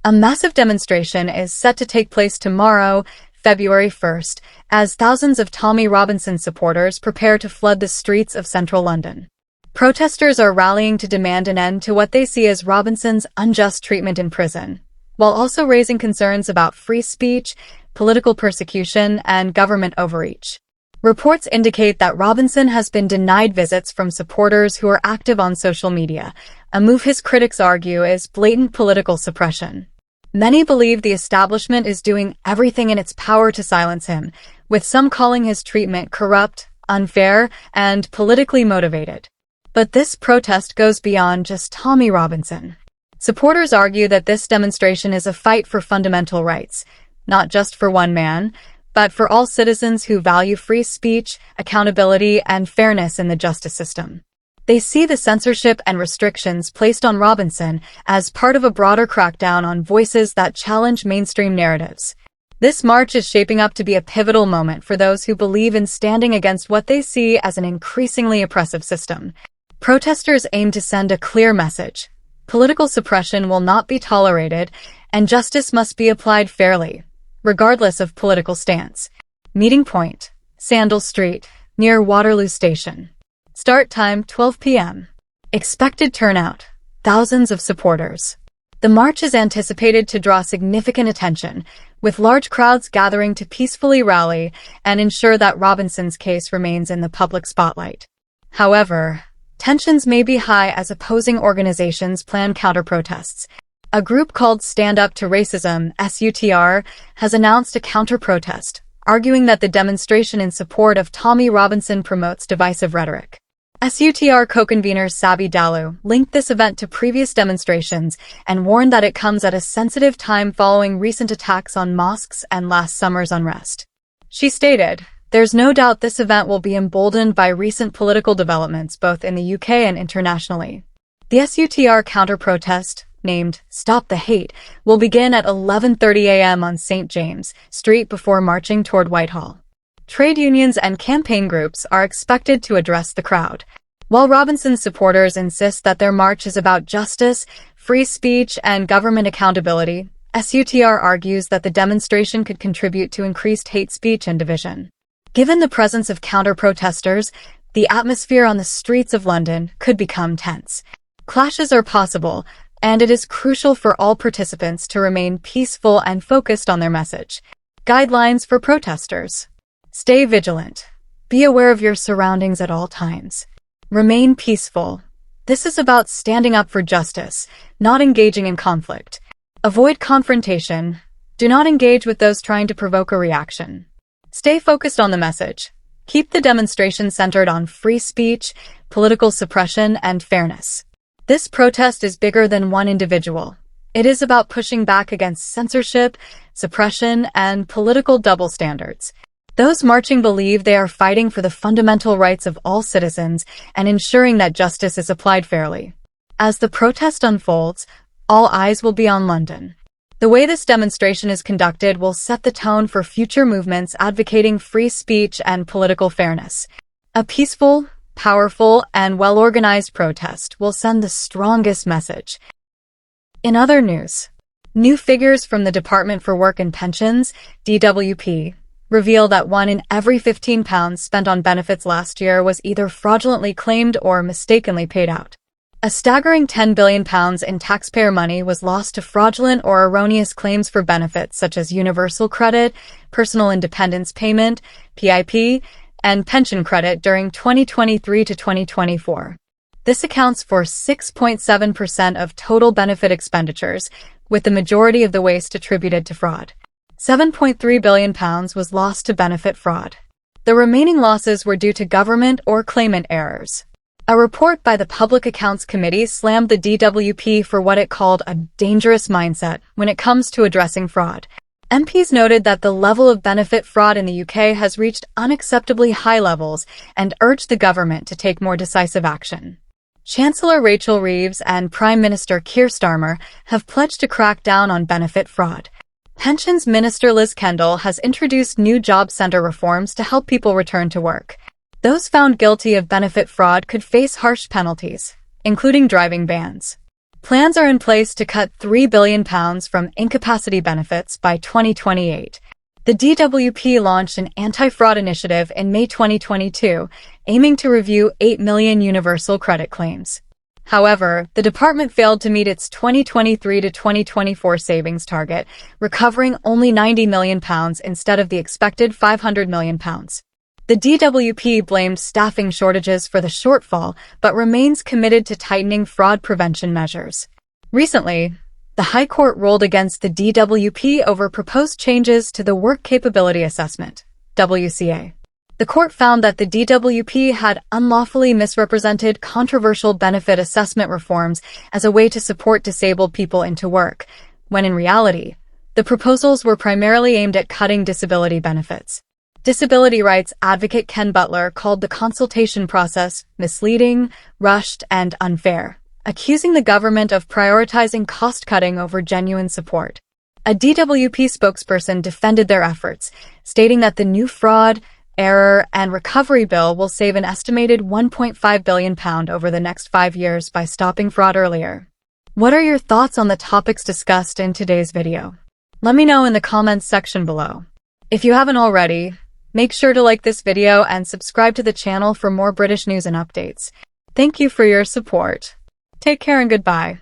A massive demonstration is set to take place tomorrow, February 1st, as thousands of Tommy Robinson supporters prepare to flood the streets of central London. Protesters are rallying to demand an end to what they see as Robinson's unjust treatment in prison, while also raising concerns about free speech, political persecution, and government overreach. Reports indicate that Robinson has been denied visits from supporters who are active on social media, a move his critics argue is blatant political suppression. Many believe the establishment is doing everything in its power to silence him, with some calling his treatment corrupt, unfair, and politically motivated. But this protest goes beyond just Tommy Robinson. Supporters argue that this demonstration is a fight for fundamental rights, not just for one man, but for all citizens who value free speech, accountability, and fairness in the justice system. They see the censorship and restrictions placed on Robinson as part of a broader crackdown on voices that challenge mainstream narratives. This march is shaping up to be a pivotal moment for those who believe in standing against what they see as an increasingly oppressive system. Protesters aim to send a clear message. Political suppression will not be tolerated, and justice must be applied fairly, regardless of political stance. Meeting point: Sandal Street, near Waterloo Station. Start time 12 p.m. Expected turnout: thousands of supporters. The march is anticipated to draw significant attention, with large crowds gathering to peacefully rally and ensure that Robinson's case remains in the public spotlight. However, tensions may be high as opposing organizations plan counter-protests. A group called Stand Up to Racism, SUTR, has announced a counter-protest, arguing that the demonstration in support of Tommy Robinson promotes divisive rhetoric. SUTR co-convener Sabi Dalu linked this event to previous demonstrations and warned that it comes at a sensitive time following recent attacks on mosques and last summer's unrest. She stated, "There's no doubt this event will be emboldened by recent political developments both in the UK and internationally." The SUTR counter-protest, named Stop the Hate, will begin at 11:30 a.m. on St. James Street before marching toward Whitehall. Trade unions and campaign groups are expected to address the crowd. While Robinson's supporters insist that their march is about justice, free speech, and government accountability, SUTR argues that the demonstration could contribute to increased hate speech and division. Given the presence of counter-protesters, the atmosphere on the streets of London could become tense. Clashes are possible, and it is crucial for all participants to remain peaceful and focused on their message. Guidelines for protesters: stay vigilant. Be aware of your surroundings at all times. Remain peaceful. This is about standing up for justice, not engaging in conflict. Avoid confrontation. Do not engage with those trying to provoke a reaction. Stay focused on the message. Keep the demonstration centered on free speech, political suppression, and fairness. This protest is bigger than one individual. It is about pushing back against censorship, suppression, and political double standards. Those marching believe they are fighting for the fundamental rights of all citizens and ensuring that justice is applied fairly. As the protest unfolds, all eyes will be on London. The way this demonstration is conducted will set the tone for future movements advocating free speech and political fairness. A peaceful, powerful, and well-organized protest will send the strongest message. In other news, new figures from the Department for Work and Pensions, DWP, reveal that 1 in every £15 spent on benefits last year was either fraudulently claimed or mistakenly paid out. A staggering £10 billion in taxpayer money was lost to fraudulent or erroneous claims for benefits such as universal credit, personal independence payment, PIP, and pension credit during 2023 to 2024. This accounts for 6.7% of total benefit expenditures, with the majority of the waste attributed to fraud. £7.3 billion was lost to benefit fraud. The remaining losses were due to government or claimant errors. A report by the Public Accounts Committee slammed the DWP for what it called a dangerous mindset when it comes to addressing fraud. MPs noted that the level of benefit fraud in the UK has reached unacceptably high levels and urged the government to take more decisive action. Chancellor Rachel Reeves and Prime Minister Keir Starmer have pledged to crack down on benefit fraud. Pensions Minister Liz Kendall has introduced new job centre reforms to help people return to work. Those found guilty of benefit fraud could face harsh penalties, including driving bans. Plans are in place to cut £3 billion from incapacity benefits by 2028. The DWP launched an anti-fraud initiative in May 2022, aiming to review 8 million universal credit claims. However, the department failed to meet its 2023 to 2024 savings target, recovering only £90 million instead of the expected £500 million. The DWP blamed staffing shortages for the shortfall, but remains committed to tightening fraud prevention measures. Recently, the High Court ruled against the DWP over proposed changes to the Work Capability Assessment, WCA. The court found that the DWP had unlawfully misrepresented controversial benefit assessment reforms as a way to support disabled people into work, when in reality, the proposals were primarily aimed at cutting disability benefits. Disability rights advocate Ken Butler called the consultation process misleading, rushed, and unfair, accusing the government of prioritizing cost-cutting over genuine support. A DWP spokesperson defended their efforts, stating that the new fraud, error, and recovery bill will save an estimated £1.5 billion over the next 5 years by stopping fraud earlier. What are your thoughts on the topics discussed in today's video? Let me know in the comments section below. If you haven't already, make sure to like this video and subscribe to the channel for more British news and updates. Thank you for your support. Take care and goodbye.